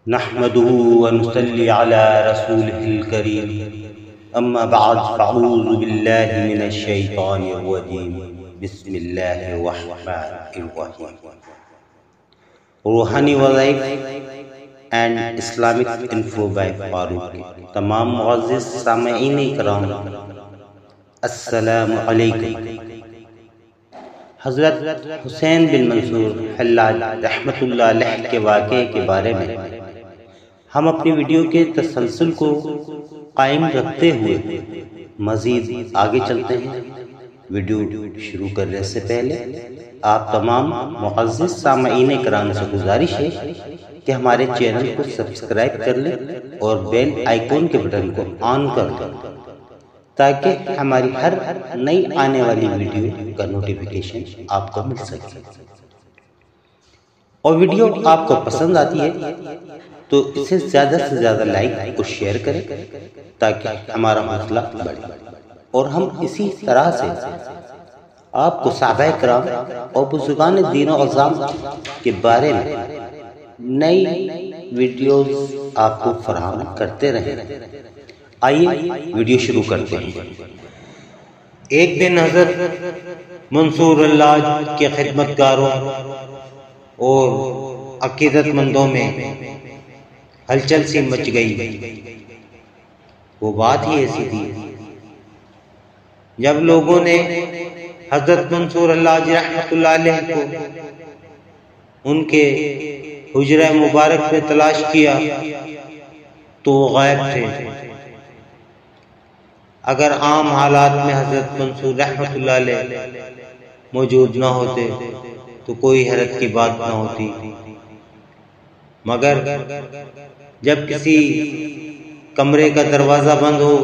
नहमदुहु व नुसल्ली अला रसूलिहिल करीम अम्मा बअद फ़अऊज़ु बिल्लाहि मिनश शैतानिर रजीम बिस्मिल्लाहिर रहमानिर रहीम। रूहानी वज़ाइफ and Islamic info by Farooq. तमाम मुअज़्ज़िज़ सामईन इकराम, अस्सलामु अलैकुम। हज़रत हुसैन बिन मंसूर हल्लाज रहमतुल्लाह अलैह के वाक़े के बारे में हम अपनी वीडियो के तसलसल को कायम रखते हुए मज़ीद आगे चलते हैं। वीडियो शुरू करने से पहले आप तमाम मुअज़्ज़िज़ सामईन किराम से गुजारिश है कि हमारे चैनल को सब्सक्राइब कर लें और बेल आइकॉन के बटन को ऑन कर दें ताकि हमारी हर नई आने वाली वीडियो का नोटिफिकेशन आपको मिल सके। और वीडियो आपको पसंद आती है तो इसे ज़्यादा से ज़्यादा लाइक और शेयर करें ताकि हमारा हौसला बढ़े और हम इसी तरह से आपको सहाबाए किराम और बुज़ुर्गान दीन और इस्लाम के बारे में नई वीडियोस आपको फराहम करते रहें। आइए वीडियो शुरू करते हैं। एक दिन हज़रत मंसूर हल्लाज के खिदमतगारों और अकीदतमंदों में हलचल सी मच गई। वो बात ही ऐसी थी जब लोगों ने हज़रत मंसूर हल्लाज रहमतुल्लाह अलैह को उनके हुजरा मुबारक में तलाश किया तो वो गायब थे। अगर आम हालात में हज़रत मंसूर रहमतुल्लाह अलैह मौजूद न होते तो कोई हैरत की बात न होती, मगर जब किसी कमरे का दरवाज़ा बंद हो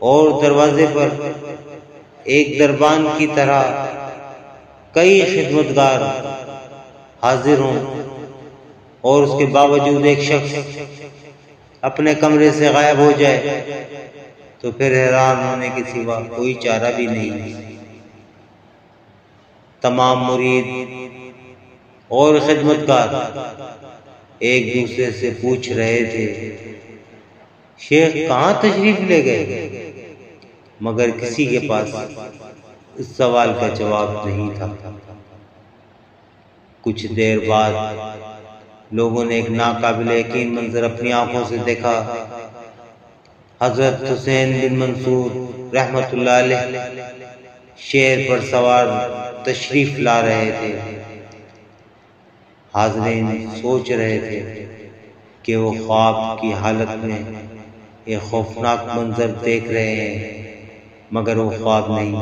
और दरवाजे पर एक दरबान की तरह कई खिदमतगार हाजिर हों और उसके बावजूद एक शख्स अपने कमरे से गायब हो जाए तो फिर हैरान होने के सिवा कोई चारा भी नहीं। तमाम मुरीद और खिदमतगार एक दूसरे से पूछ रहे थे, शेख कहाँ तशरीफ ले गए? मगर किसी के पास इस सवाल का जवाब नहीं था। कुछ देर बाद लोगों ने एक नाकाबिल यकीन मंजर अपनी आंखों से देखा। हज़रत हुसैन बिन मंसूर रहमतुल्लाह अलैह शेर पर सवार तशरीफ ला रहे थे। हाज़रीन सोच रहे थे कि वो ख्वाब की हालत में एक खौफनाक मंजर देख रहे हैं, मगर वो ख्वाब नहीं,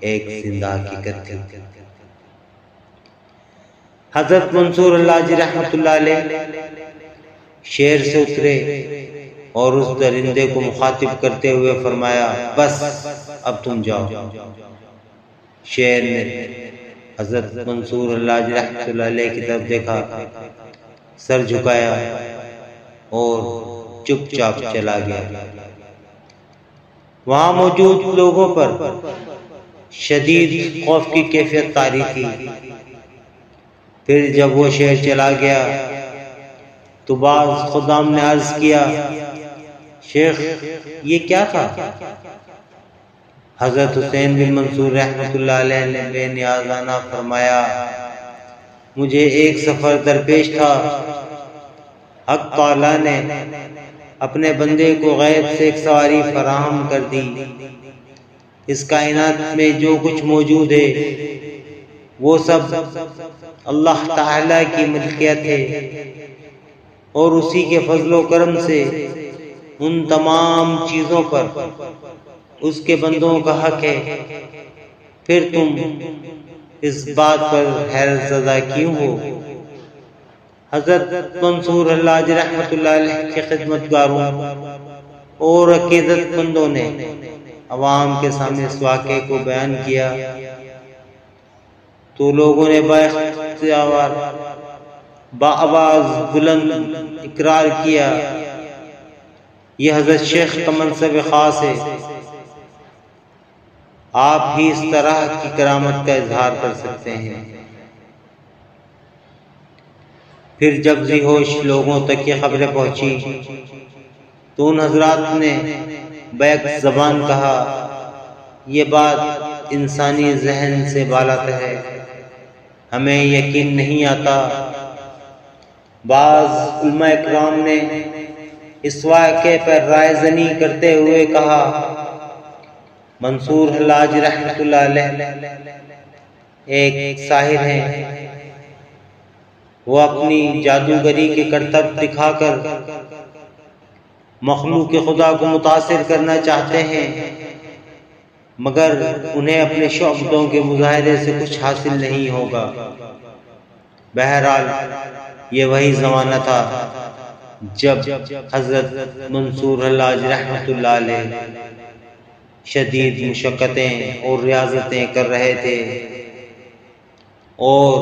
एक जिंदा हकीकत थी। हज़रत मंसूर हल्लाज रहमतुल्लाह अलैह शेर से उतरे और उस दरिंदे को मुखातिब करते हुए फरमाया, बस अब तुम जाओ। शेर ने हज़रत मंसूर हल्लाज रहमतुल्लाह अलैह की तरफ देखा, सर झुकाया और चुपचाप चला गया। वहां मौजूद लोगों पर शदीद खौफ की कैफियत तारी थी। फिर जब वो शेर चला गया तो बाज़ खुदाम ने अर्ज किया, शेख ये क्या था? हज़रत हुसैन बिन मंसूर रहमतुल्लाह अलैह ने बेनियाज़ाना फरमाया, मुझे एक सफ़र दरपेश था। हक़ ताला ने अपने बंदे को गैब से एक सवारी फराहम कर दी। इस कायनात में जो कुछ मौजूद है वो सब अल्लाह ताला की मिल्कियत है और उसी के फजलो करम से उन तमाम चीज़ों पर उसके बंदों का हक है। फिर तुम इस बात पर हैरत ज़दा क्यों हो? हज़रत मंसूर हल्लाज रहमतुल्लाह अलैह के खिदमतगारों और अकीदतमंदों ने अवाम के सामने इस वाक़े को बयान किया तो लोगों ने बाइख्तियार बाआवाज़ बुलंद इकरार किया, यह हज़रत शेख का मनसब ख़ास है, आप ही इस तरह की करामत का इजहार कर सकते हैं। फिर जब बेहोश लोगों तक ये खबरें पहुंची तो उन हजरात ने बैक ज़बान कहा, ये बात इंसानी जहन से बालातर है, हमें यकीन नहीं आता। बाज़ उलमा इकराम ने इस वाक़े पर रायज़नी करते हुए कहा, मंसूर हल्लाज रहमतुल्लाह अलैह एक साहिर हैं, वो अपनी जादूगरी के करतब दिखाकर मखलूक के खुदा को मुतासिर करना चाहते हैं, मगर उन्हें अपने शौक़ों के मुजाहरे से कुछ हासिल नहीं होगा। बहरहाल ये वही ज़माना था जब हज़रत मंसूर हल्लाज रहमतुल्लाह अलैह शदीद मुशक्क़तें और रियाज़तें कर रहे थे और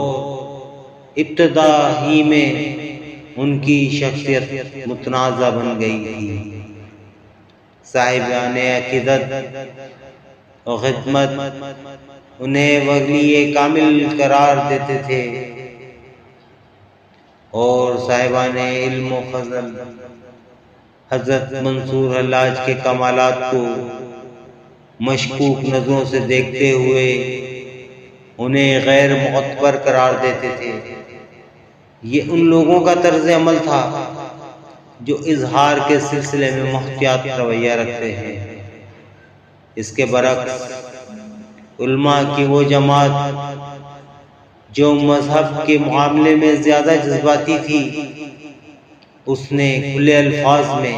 इब्तिदा ही में उनकी शख्सियत मुतनाज़ा बन गई थी। साहिबाने अक़ीदत और ख़िदमत उन्हें वली कामिल करार देते थे और साहिबाने इल्म व फ़ज़ल हज़रत मंसूर हल्लाज के कमालात को मशकूक नज़रों से देखते हुए उन्हें गैर मुअत्तर करार देते थे। ये उन लोगों का तर्ज अमल था जो इजहार के सिलसिले में मुहतियात रवैया रखते हैं। इसके बरक्स उलमा की वो जमात जो मजहब के मामले में ज़्यादा जज्बाती थी, उसने खुले अल्फाज में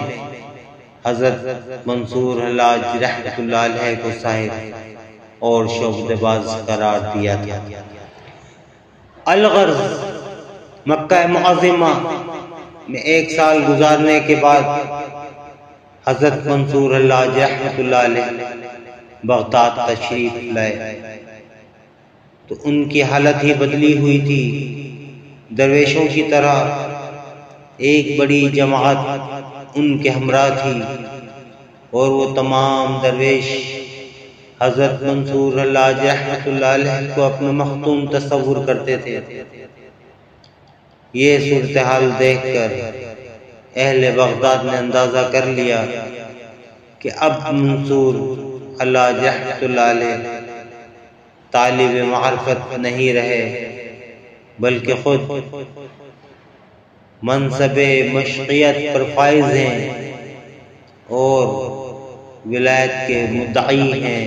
हज़रत मंसूर हल्लाज रहमतुल्लाह अलैह को साहिर और शौक़बाज़ करार दिया था। अलगर्ज़ मक्का मुअज़्ज़मा में 1 साल गुजारने के बाद हज़रत मंसूर हल्लाज रहमतुल्लाह अलैह बगदाद तशरीफ़ लाए तो उनकी हालत ही बदली हुई थी। दरवेशों की तरह एक बड़ी जमात उनके हमरा थी और वो तमाम दरवेश हज़रत मंसूर हल्लाज रहमतुल्लाह अलैह को अपना मखदूम तस्वुर करते थे। ये सूरत हाल देखकर अहले बगदाद ने अंदाज़ा कर लिया कि अब मंसूर हल्लाज रहमतुल्लाह अलैह तालिब मारिफत नहीं रहे, बल्कि खुद मनसबे मशक़ियत पर फाइज हैं और विलायत के मुद्दई हैं।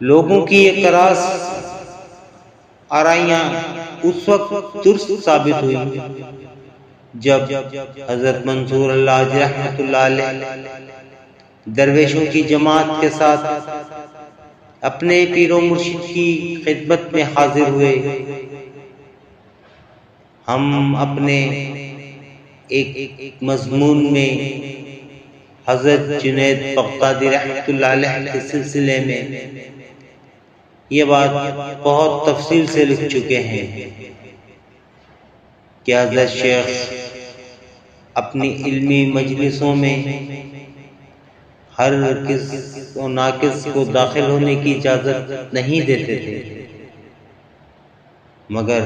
लोगों की ये करास आराइयाँ उस वक्त दुरुस्त साबित हुई जब हज़रत मंसूर हल्लाज रहमतुल्लाह अलैह दरवेशों की जमात के साथ अपने पीरो मुर्शिद की खिदमत में हाजिर हुए। हम अपने एक मज़मून में हज़रत जुनैद बगदादी रहमतुल्लाह अलैह के सिलसिले में ये बात बहुत तफसील से लिख चुके हैं कि हज़रत शेख अपनी इल्मी मजलिसों में हर किस और नाकिस को दाखिल होने की इजाज़त नहीं देते थे, मगर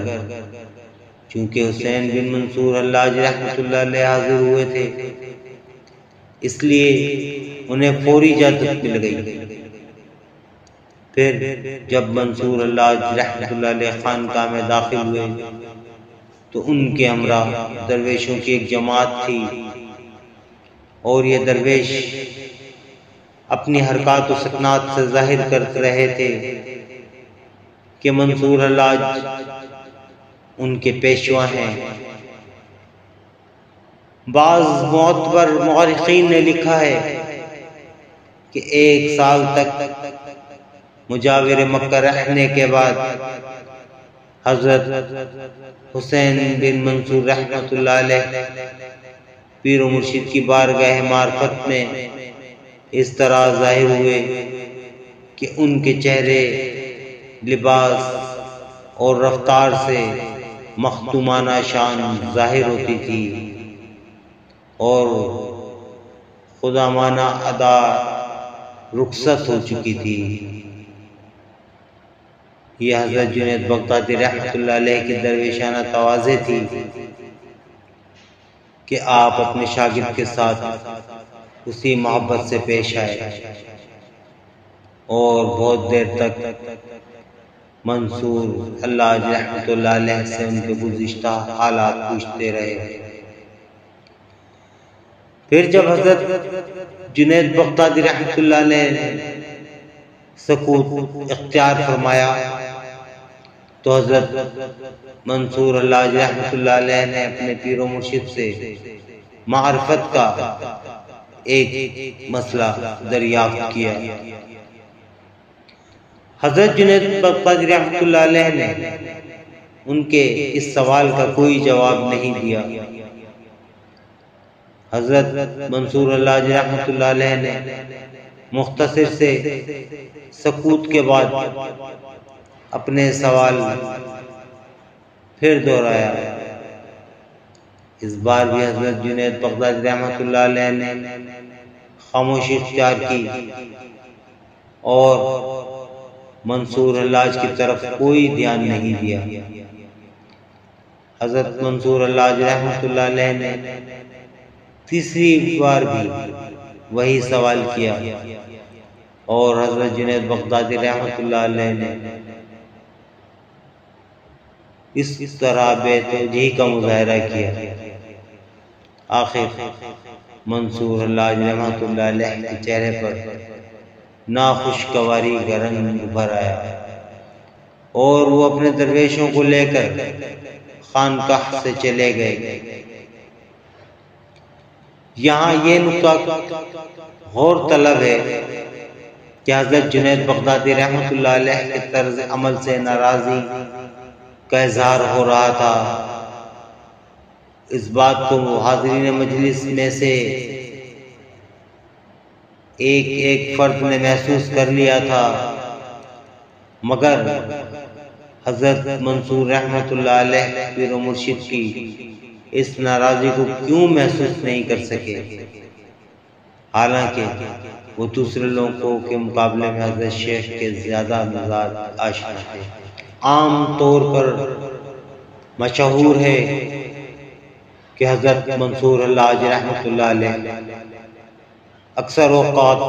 चूँकि हुसैन बिन मंसूर हल्लाज रहमतुल्लाह अलैह हाजिर हुए थे, इसलिए उन्हें फौरी इजाज़त मिल गई। फिर जब मंसूर हल्लाज रहमतुल्लाह अलैह खानकाह में दाखिल हुए तो उनके हमरा दरवेशों की एक जमात थी और ये दरवेश अपनी हरकत और सकनात से जाहिर कर रहे थे कि मंसूर हल्लाज उनके पेशवा हैं। बाज़ मुअत्तर मुअर्रिखीन ने लिखा है कि 1 साल तक मुजाविर मक्का रहने के बाद हज़रत हुसैन बिन मंसूर रहमतुल्लाह अलैह पीरो मुर्शिद की बारगाह मार्फत में इस तरह ज़ाहिर हुए कि उनके चेहरे, लिबास और रफ्तार से मखदूमाना शान ज़ाहिर होती थी और खुदामाना अदा रुखसत हो चुकी थी। ये हजरत जुनैद बगदादी रहमतुल्लाह अलैह की दरवेशाना तवाज़े थी कि आप अपने शागिर्द के साथ उसी मोहब्बत से पेश आए और बहुत देर तक मंसूर अल्लाह रहमतुल्लाह अलैह से उनके गुज़िश्ता हालात पूछते रहे। फिर जब हजरत जुनैद बगदादी रहमतुल्लाह अलैह ने सकूत इख्तियार फरमाया तो हजरत मंसूर अल्लाह रहमतुल्लाह अलैह ने अपने पीरो मुर्शिद से मारिफत का एक मसला दरियाफ्त किया। हजरत जुनैद बगदादी रहमतुल्लाह अलैह ने उनके इस सवाल का कोई जवाब नहीं दिया। हजरत मंसूर अल्लाह रहमतुल्लाह अलैह ने मुख्तसर से सकूत के बाद अपने सवाल फिर दोहराया। इस बार भी हजरत जुनैद बगदादी रहमतुल्लाह अलैह ने खामोशी इख्तियार की और मंसूर अल्लाह की तरफ कोई ध्यान नहीं दिया। हजरत मंसूर अल्लाह रहमतुल्लाह अलैह ने तीसरी बार भी वही सवाल किया और हजरत जुनैद बगदादी रहमतुल्लाह अलैह ने इस तरह बेतवजही का मुजाहरा किया। आखिर मंसूर अल्लाह रहमतुल्लाह अलैह के चेहरे पर नाखुशगवारी का रंग उभर आया और वो अपने दरवेशों को लेकर खानकाह से चले गए। यहाँ ये नुक्ता गौर तलब है कि हजरत जुनैद बगदादी रहमतुल्लाह अलैह के तर्ज अमल से नाराज़ी का इजहार हो रहा था। इस बात को हाज़रीन मजलिस में से एक फर्द ने महसूस कर लिया था, मगर हजरत मंसूर रहमतुल्लाह अलैह पीर व मुर्शिद की इस नाराज़ी को क्यों महसूस नहीं कर सके, हालांकि वो दूसरे लोगों के मुकाबले में हजरत शेख के ज़्यादा मिजाज आशना थे। आम तौर पर मशहूर है कि हजरत मंसूर अल्लाह रहमतुल्लाह अलैह अक्सर औक़ात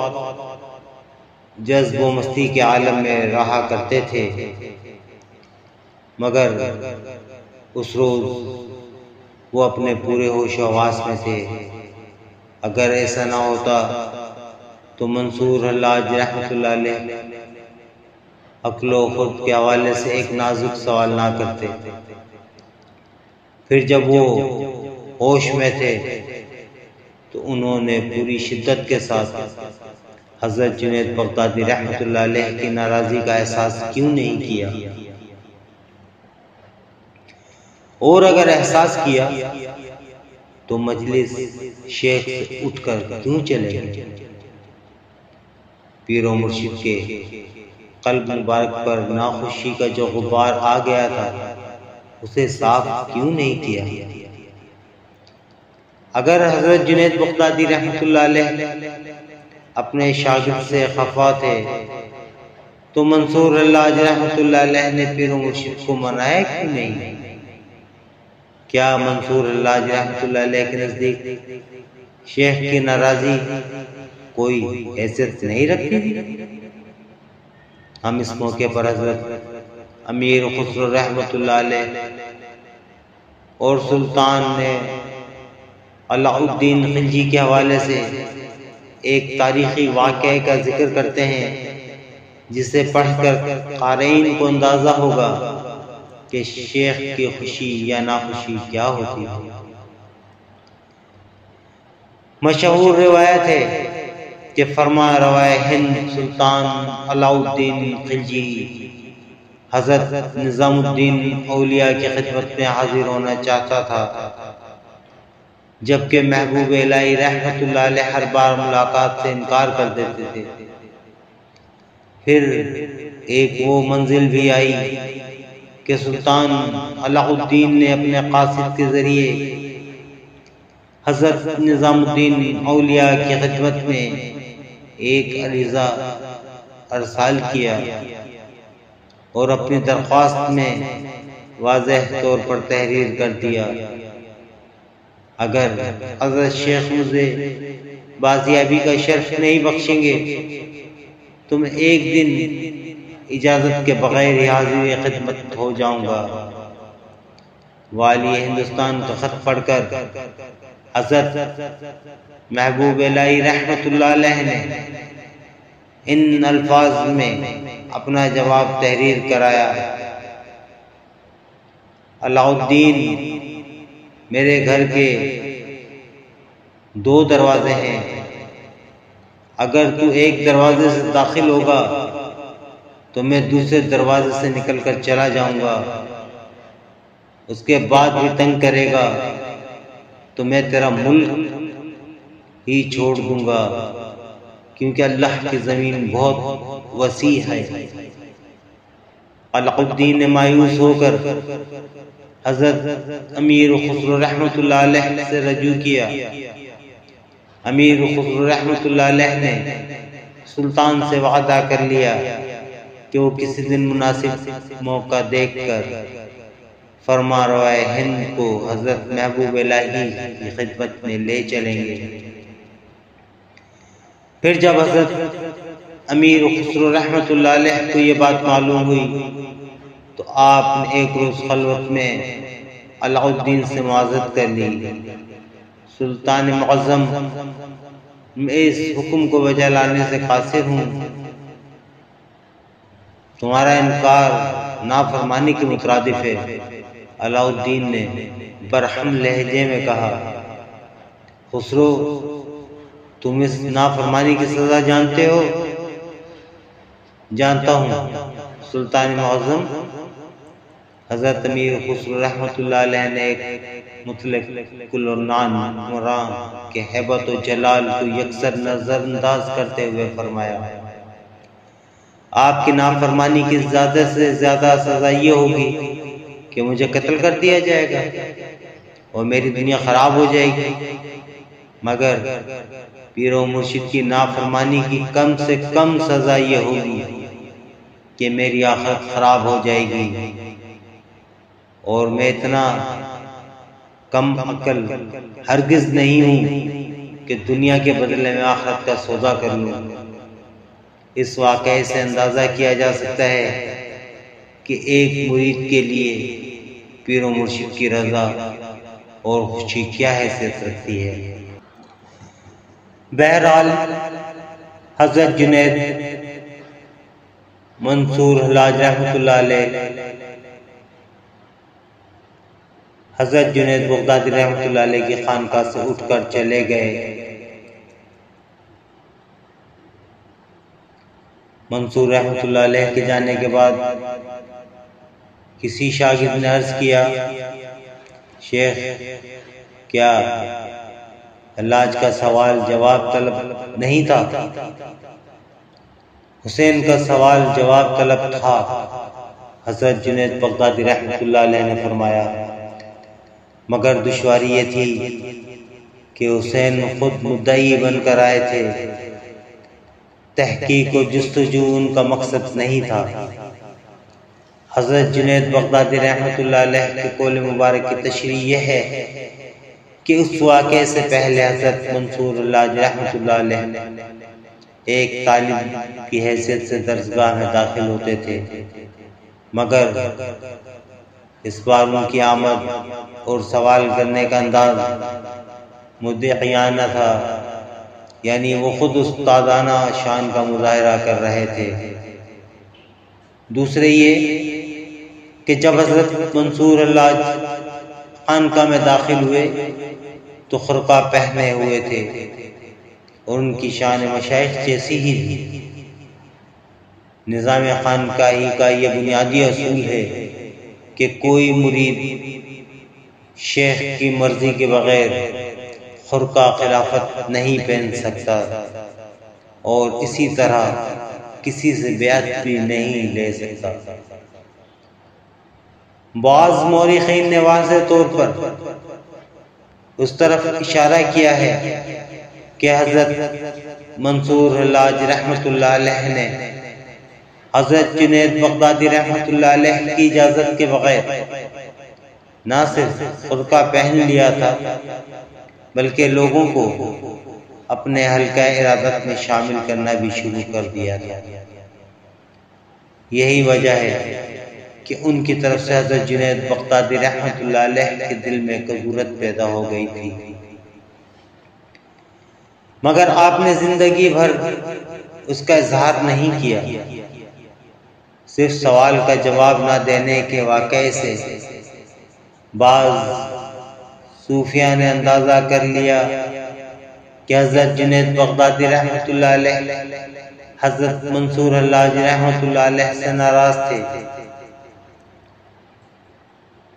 जज्ब व मस्ती के आलम में रहा करते थे, मगर उस रोज़ वो अपने पूरे होश हवास में थे। अगर ऐसा ना होता तो मंसूर अल्लाह रहमतुल्लाह अलैह अक्लो खुद के हवाले से एक नाजुक सवाल ना करते। फिर जब वो होश में थे तो उन्होंने पूरी शिद्दत के साथ हजरत जुनैद बगदादी रहमतुल्लाह अलैह की नाराज़ी का एहसास क्यों नहीं किया, और अगर एहसास किया तो मजलिस शेख से उठकर क्यों चले गए। पीरो मुर्शिद के कल्ब मुबारक पर नाखुशी का जो गुबार आ गया था उसे साफ क्यों नहीं किया। अगर हजरत जुनैद बगदादी रहमतुल्लाह अलैह अपने शागिर्द से खफा थे तो मंसूर अल्लाह रहमतुल्लाह अलैह ने पीर व मुर्शिद को मनाया क्यों नहीं। क्या मंसूर अल्लाह रहमतुल्लाह अलैह के नज़दीक शेख की नाराज़ी कोई हैसियत नहीं रखती थी। हम इस मौके पर हजरत अमीर खुसरो रहमतुल्लाह अलैह और सुल्तान ने अलाउद्दीन खिलजी के हवाले से एक तारीखी वाक़े का जिक्र करते हैं, जिसे पढ़कर क़ारीन को अंदाज़ा होगा कि शेख की खुशी या नाखुशी क्या होती है। मशहूर रिवायत है कि फरमा रवाए हिंद सुल्तान अलाउद्दीन खिलजी हजरत निज़ामुद्दीन औलिया की खिदमत में हाजिर होना चाहता था, जबकि महबूब इलाही रहमतुल्लाह अलैह हर बार मुलाकात से इनकार कर देते थे। फिर एक वो मंजिल भी आई कि सुल्तान अलाउद्दीन ने अपने कासिद के जरिए हजरत निज़ामुद्दीन औलिया की खिदमत में एक अरीज़ा अरसाल किया और अपनी दरख्वास्त में वाज़ेह तौर पर तहरीर कर दिया, अगर हज़रत शेख मुझे बाजियाबी का शर्फ नहीं बख्शेंगे तो मैं एक दिन इजाज़त के बगैर हाज़िर खिदमत हो जाऊंगा। वाली हिंदुस्तान का खत पढ़कर हज़रत महबूब इलाही रहमतुल्लाह अलैह ने इन अल्फाज में अपना जवाब तहरीर कराया। अलाउद्दीन, मेरे घर के 2 दरवाजे हैं, अगर तू एक दरवाजे से दाखिल होगा तो मैं दूसरे दरवाजे से निकलकर चला जाऊंगा, उसके बाद भी तंग करेगा तो मैं तेरा मुल्क ही छोड़ दूंगा, क्योंकि अल्लाह की ज़मीन बहुत वसी है। अलाउद्दीन ने मायूस होकर हज़रत अमीर खुसरो रहमतुल्लाह अलैह से रजू किया। अमीर खुसरो रहमतुल्लाह अलैह ने सुल्तान से वादा कर लिया कि वो किसी दिन मुनासिब मौका देखकर फरमा रवाए हिंद को हज़रत महबूब इलाही की खिदमत में ले चलेंगे। फिर जब हज़रत अमीर खुसरो रहमतुल्लाह अलैह को ये बात मालूम हुई तो आपने एक रोज़ खलवत में अलाउद्दीन से मुआज़त कर ली। सुल्तान मुअज़्ज़म, मैं इस हुक्म को बजा लाने से कासिर हूँ, तुम्हारा इनकार नाफरमानी के मुतरादिफ है। अलाउद्दीन ने बरहम लहजे में कहा, खुसरो, तुम इस नाफरमानी की सजा जानते हो? जानता हूँ। सुल्तान मुअज़्ज़म, हज़रत अमीर खुसरो रहमतुल्लाह अलैह ने एक मुतलकुल मुरान के हैबत व जलाल को यकसर नज़रअंदाज करते हुए फरमाया, आपकी नाफरमानी की ज़्यादा से ज़्यादा सज़ा ये होगी कि मुझे कत्ल कर दिया जाएगा और मेरी दुनिया खराब हो जाएगी, मगर पीरो मुर्शिद की नाफरमानी की कम से कम सज़ा ये होगी कि मेरी आखिरत खराब हो जाएगी और मैं इतना कम अक्ल हरगिज़ नहीं हूँ कि दुनिया के बदले में आखिरत का सौदा कर लूँ। इस वाक़े से अंदाज़ा किया जा सकता है कि एक मुरीद के लिए पीरो मुर्शिद की रज़ा और खुशी क्या हैसियत रखती है। बहरहाल हज़रत जुनैद मंसूर हल्लाज रहमतुल्लाह अलैह, हज़रत जुनैद बगदादी रहमतुल्लाह अलैह की खानकाह से उठकर चले गए। मंसूर रहमतुल्लाह अलैह के जाने के बाद किसी शागिर्द ने अर्ज़ किया, शेख, क्या हल्लाज का सवाल जवाब तलब नहीं था? हुसैन का सवाल जवाब तलब था। हज़रत जुनैद बगदादी रहमतुल्लाह अलैह ने फरमाया, मगर दुश्वारी ये थी कि हुसैन खुद मुद्दई बनकर आए थे, तहकीक व जुस्तजू उनका मकसद नहीं था। हज़रत जुनैद बगदादी रहमतुल्लाह अलैह के कौल मुबारक की तशरीह यह है कि उस वाक़े से पहले हज़रत मंसूर रहमतुल्लाह अलैह एक तालिब की हैसियत से दरसगाह में दाखिल होते थे, मगर इस बार उनकी आमद और सवाल करने का अंदाज मुद्दईयाना था, यानी वो खुद उस्तादाना शान का मुजाहरा कर रहे थे। दूसरे ये कि जब हज़रत मंसूर खानकाह में दाखिल हुए तो खुरका पहने हुए थे और उनकी शान मशाइख जैसी ही थी। निज़ाम खानकाही का यह बुनियादी असूल है कि कोई मुरीद शेख की मर्जी के बगैर खुरका खिलाफत नहीं पहन सकता और इसी तरह किसी से बैत भी नहीं ले सकता। बाज़ मौरिखीन ने वाज़ेह तौर पर उस तरफ इशारा किया है कि हज़रत मंसूर रहमतुल्लाह अलैह ने हजरत जुनैद बगदादी रहमतुल्लाह अलैह की इजाजत के बगैर ना सिर्फ खुरका पहन लिया था बल्कि लोगों को अपने हल्का इरादत में शामिल करना भी शुरू कर दिया था। यही वजह है कि उनकी तरफ से हजरत जुनैद बगदादी रहमतुल्लाह अलैह के दिल में कबूरत पैदा हो गई थी, मगर आपने जिंदगी भर उसका इजहार नहीं किया। सिर्फ सवाल का जवाब ना देने के वाक़े से बाज़ सूफिया ने अंदाज़ा कर लिया कि हज़रत जुनैद बगदादी रहमतुल्लाह अलैह हज़रत मंसूर हल्लाज रहमतुल्लाह अलैह से नाराज़ थे।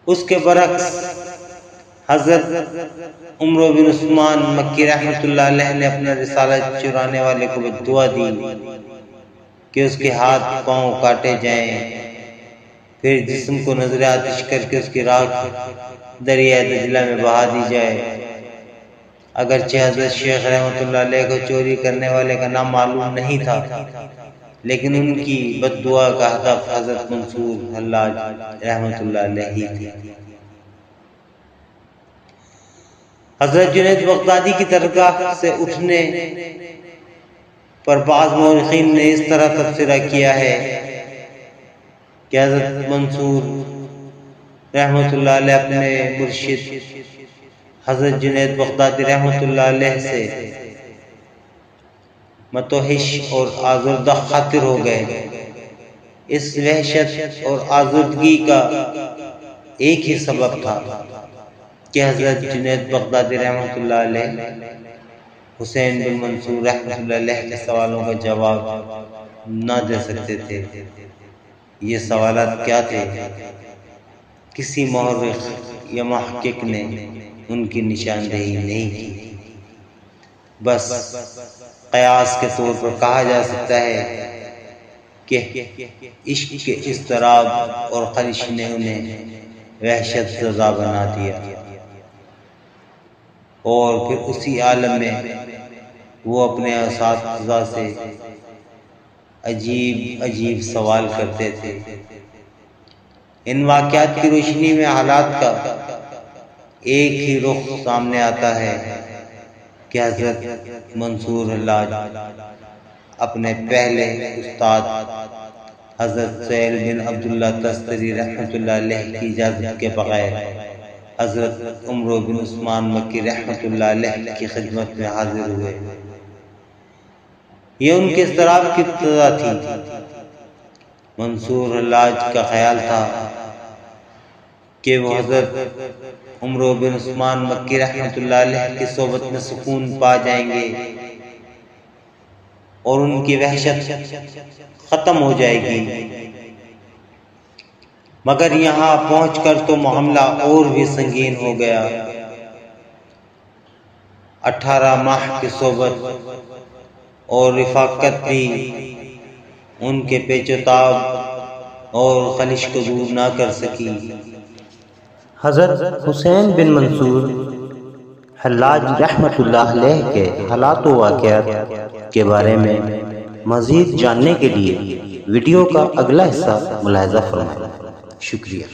उसके बरक्स हज़रत उमर बिन उस्मान मक्की रहमतुल्लाह अलैह ने अपना रिसालत चुराने वाले को बद्दुआ दी कि उसके हाथ पांव काटे जाएं, फिर जिस्म को नजर आतिश करके उसकी राख दरिया दजला में बहा दी जाए। अगरचे हज़रत शेख रहमतुल्लाह अलैह को चोरी करने वाले का नाम मालूम नहीं था, लेकिन उनकी बद्दुआ का हदफ हज़रत मंसूर हल्लाज रहमतुल्लाह अलैह ही थी। हज़रत जुनैद बगदादी की दरगाह से उठने पर बाज़ मौरिखीन ने इस तरह तफसीरा किया है कि हज़रत मंसूर रहमतुल्लाह अलैह अपने मुर्शिद हज़रत जुनैद बगदादी रहमतुल्लाह अलैह से मतोहिश और आज़ुर्दा खातिर हो गए। इस वहशत और आज़ुर्दगी का एक ही सबब था कि हज़रत जुनैद बगदादी रहमतुल्लाह अलैह हुसैन बिन मंसूर रहमतुल्लाह अलैह के सवालों का जवाब ना दे सकते थे। ये सवालात क्या थे? किसी मुहर्रिख या मुहक्किक ने उनकी निशानदेही नहीं की। बस क़यास के तौर पर कहा जा सकता है कि इश्क के इज़्तिराब और ख़लिश ने उन्हें वहशत ज़दा बना दिया और फिर उसी आलम में वो अपने असातिज़ा से अजीब अजीब सवाल करते थे। इन वाक़यात की रोशनी में हालात का एक ही रुख सामने आता है कि हज़रत मंसूर हल्लाज अपने पहले उस्ताद हज़रत सैल बिन अब्दुल्ला तस्तरी रहमतुल्लाह अलैह की इजाज़त के बगैर हज़रत उमर बिन उस्मान मक्की रहमतुल्लाह अलैह की खिदमत में हाजिर हुए। ये उनके इज़्तिराब की इब्तिदा थी। मंसूर हल्लाज का ख्याल था कि वो हज़रत उमर बिन उस्मान मक्की रहमतुल्लाह अलैह की सोबत में सुकून पा जाएंगे और उनकी वहशत ख़त्म हो जाएगी। मगर यहाँ पहुंचकर तो मामला और भी संगीन हो गया। 18 माह की सोबत और रिफाकत भी उनके पेचोताब और खलिश को दूर ना कर सकी। हज़रत हुसैन बिन मंसूर हल्लाज रहमतुल्लाह अलैह के हालात व वाक़यात के बारे में मज़ीद जानने के लिए वीडियो का अगला हिस्सा मुलाहिज़ा फरमाएं। शुक्रिया।